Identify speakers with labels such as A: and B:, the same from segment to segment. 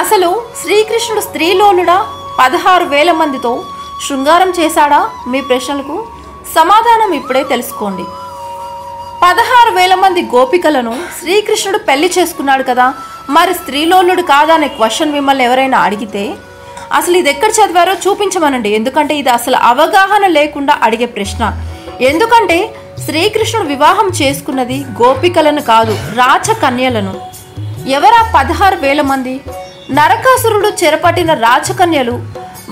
A: అసలు శ్రీకృష్ణుడు స్త్రీలోలుడా 16,000 మందితో శృంగారం చేశాడా? మీ ప్రశ్నలకు సమాధానం ఇప్పుడే తెలుసుకోండి. 16,000 మంది గోపికలను శ్రీకృష్ణుడు పెళ్లి చేసుకున్నాడు కదా, మరి స్త్రీలోలుడు కాదా అనే క్వశ్చన్ మిమ్మల్ని ఎవరైనా అడిగితే అసలు ఇది ఎక్కడ చదివారో చూపించమనండి. ఎందుకంటే ఇది అసలు అవగాహన లేకుండా అడిగే ప్రశ్న. ఎందుకంటే శ్రీకృష్ణుడు వివాహం చేసుకున్నది గోపికలను కాదు, రాచకన్యలను. ఎవరా 16,000 మంది? నరకాసురుడు చెరపట్టిన రాచకన్యలు.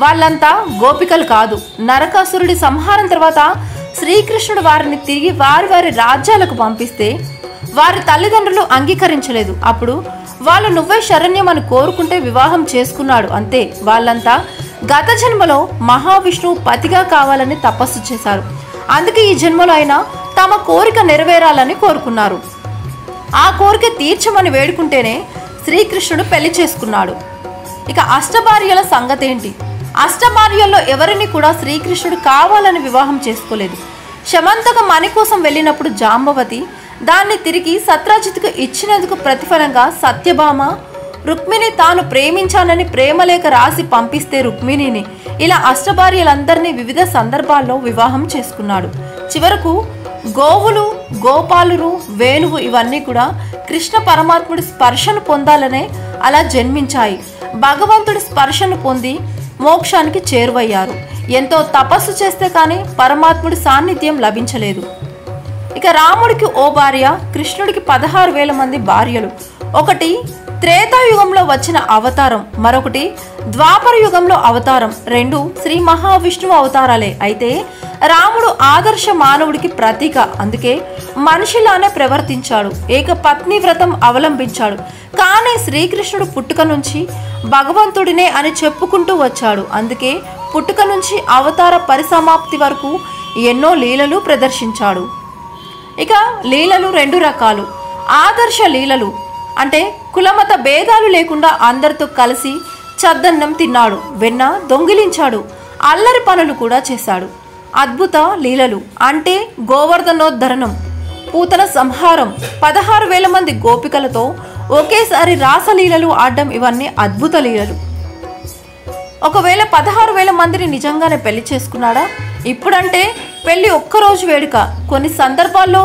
A: వాళ్ళంతా గోపికలు కాదు. నరకాసురుడి సంహారం తర్వాత శ్రీకృష్ణుడు వారిని తిరిగి వారి వారి రాజ్యాలకు పంపిస్తే వారి తల్లిదండ్రులు అంగీకరించలేదు. అప్పుడు వాళ్ళు నువ్వే శరణ్యం అని కోరుకుంటే వివాహం చేసుకున్నాడు, అంతే. వాళ్ళంతా గత జన్మలో మహావిష్ణువు పతిగా కావాలని తపస్సు చేశారు. అందుకే ఈ జన్మలో అయినా తమ కోరిక నెరవేరాలని కోరుకున్నారు. ఆ కోరిక తీర్చమని వేడుకుంటేనే శ్రీకృష్ణుడు పెళ్లి చేసుకున్నాడు. ఇక అష్టభార్యల సంగతి ఏంటి? అష్టభార్యల్లో ఎవరిని కూడా శ్రీకృష్ణుడు కావాలని వివాహం చేసుకోలేదు. శమంతక మణి కోసం వెళ్ళినప్పుడు జాంబవతి దాన్ని తిరిగి సత్రాజిత్కు ఇచ్చినందుకు ప్రతిఫలంగా సత్యభామ రుక్మిణి తాను ప్రేమించానని ప్రేమలేఖ రాసి పంపిస్తే రుక్మిణిని ఇలా అష్టభార్యలందరినీ వివిధ సందర్భాల్లో వివాహం చేసుకున్నాడు. చివరకు గోవులు, గోపాలురు, వేణువు ఇవన్నీ కూడా కృష్ణ పరమాత్ముడి స్పర్శను పొందాలనే అలా జన్మించాయి. భగవంతుడి స్పర్శను పొంది మోక్షానికి చేరువయ్యారు. ఎంతో తపస్సు చేస్తే కానీ పరమాత్ముడి సాన్నిధ్యం లభించలేదు. ఇక రాముడికి ఓ భార్య, కృష్ణుడికి 16,000 మంది భార్యలు. ఒకటి త్రేతాయుగంలో వచ్చిన అవతారం, మరొకటి ద్వాపర యుగంలో అవతారం. రెండు శ్రీ మహావిష్ణువు అవతారాలే. అయితే రాముడు ఆదర్శ మానవుడికి ప్రతీక. అందుకే మనిషిలానే ప్రవర్తించాడు, ఏక పత్ని వ్రతం అవలంబించాడు. కానీ శ్రీకృష్ణుడు పుట్టుక నుంచి భగవంతుడినే అని చెప్పుకుంటూ వచ్చాడు. అందుకే పుట్టుక నుంచి అవతార పరిసమాప్తి వరకు ఎన్నో లీలలు ప్రదర్శించాడు. ఇక లీలలు 2 రకాలు. ఆదర్శ లీలలు అంటే కులమత భేదాలు లేకుండా అందరితో కలిసి చద్దన్నం తిన్నాడు, వెన్న దొంగిలించాడు, అల్లరి పనులు కూడా చేశాడు. అద్భుత లీలలు అంటే గోవర్ధనోద్ధరణం, పూతన సంహారం, 16,000 మంది గోపికలతో ఒకేసారి రాసలీలలు ఆడడం, ఇవన్నీ అద్భుత లీలలు. ఒకవేళ 16,000 మందిని నిజంగానే పెళ్లి చేసుకున్నాడా? ఇప్పుడంటే పెళ్లి ఒక్కరోజు వేడుక, కొన్ని సందర్భాల్లో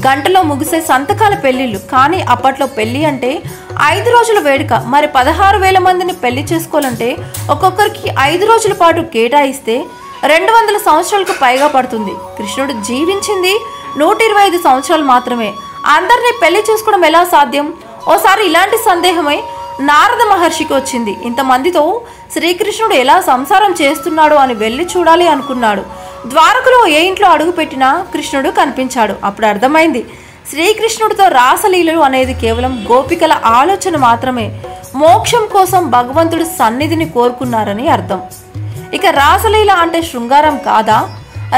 A: గంటలో ముగిసే సంతకాల పెళ్లిళ్ళు. కానీ అప్పట్లో పెళ్లి అంటే 5 రోజుల వేడుక. మరి 16,000 మందిని పెళ్లి చేసుకోవాలంటే ఒక్కొక్కరికి 5 రోజుల పాటు కేటాయిస్తే 200 సంవత్సరాలకు పైగా పడుతుంది. కృష్ణుడు జీవించింది 125 సంవత్సరాలు మాత్రమే. అందరినీ పెళ్లి చేసుకోవడం ఎలా సాధ్యం? ఓసారి ఇలాంటి సందేహమై నారద మహర్షికి వచ్చింది. ఇంతమందితో శ్రీకృష్ణుడు ఎలా సంసారం చేస్తున్నాడు అని వెళ్ళి చూడాలి అనుకున్నాడు. ద్వారకలో ఏ ఇంట్లో అడుగు పెట్టినా కృష్ణుడు కనిపించాడు. అప్పుడు అర్థమైంది, శ్రీకృష్ణుడితో రాసలీలలు అనేది కేవలం గోపికల ఆలోచన మాత్రమే. మోక్షం కోసం భగవంతుడి సన్నిధిని కోరుకున్నారని అర్థం. ఇక రాసలీల అంటే శృంగారం కాదా?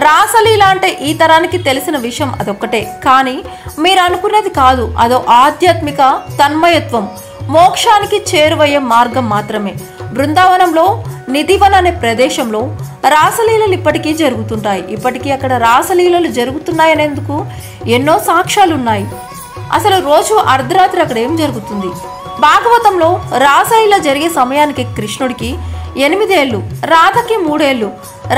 A: రాసలీల అంటే ఈ తరానికి తెలిసిన విషయం అదొక్కటే. కానీ మీరు అనుకున్నది కాదు. అదో ఆధ్యాత్మిక తన్మయత్వం, మోక్షానికి చేరువయ్యే మార్గం మాత్రమే. బృందావనంలో నిధివన్ అనే ప్రదేశంలో రాసలీలలు ఇప్పటికీ జరుగుతుంటాయి. ఇప్పటికీ అక్కడ రాసలీలలు జరుగుతున్నాయనేందుకు ఎన్నో సాక్ష్యాలున్నాయి. అసలు రోజు అర్ధరాత్రి అక్కడ ఏం జరుగుతుంది? భాగవతంలో రాసలీల జరిగే సమయానికి కృష్ణుడికి 8 ఏళ్ళు, రాధకి 3 ఏళ్ళు.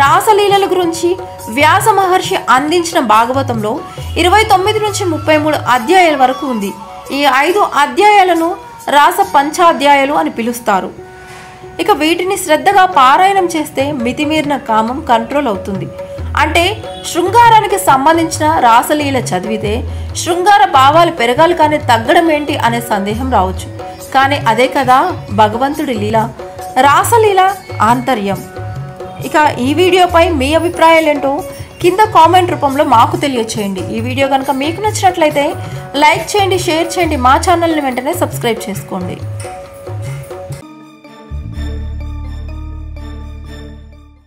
A: రాసలీలల గురించి వ్యాస మహర్షి అందించిన భాగవతంలో 29 నుంచి 33 అధ్యాయాల వరకు ఉంది. ఈ 5 అధ్యాయాలను రాస పంచాధ్యాయాలు అని పిలుస్తారు. ఇక వీటిని శ్రద్ధగా పారాయణం చేస్తే మితిమీరిన కామం కంట్రోల్ అవుతుంది. అంటే శృంగారానికి సంబంధించిన రాసలీల చదివితే శృంగార భావాలు పెరగాలి కానీ తగ్గడం ఏంటి అనే సందేహం రావచ్చు. కానీ అదే కదా భగవంతుడి లీల, రాసలీల ఆంతర్యం. ఇక ఈ వీడియోపై మీ అభిప్రాయాలు ఏంటో కింద కామెంట్ రూపంలో మాకు తెలియచేయండి. ఈ వీడియో కనుక మీకు నచ్చినట్లయితే లైక్ చేయండి, షేర్ చేయండి. మా ఛానల్ని వెంటనే సబ్స్క్రైబ్ చేసుకోండి.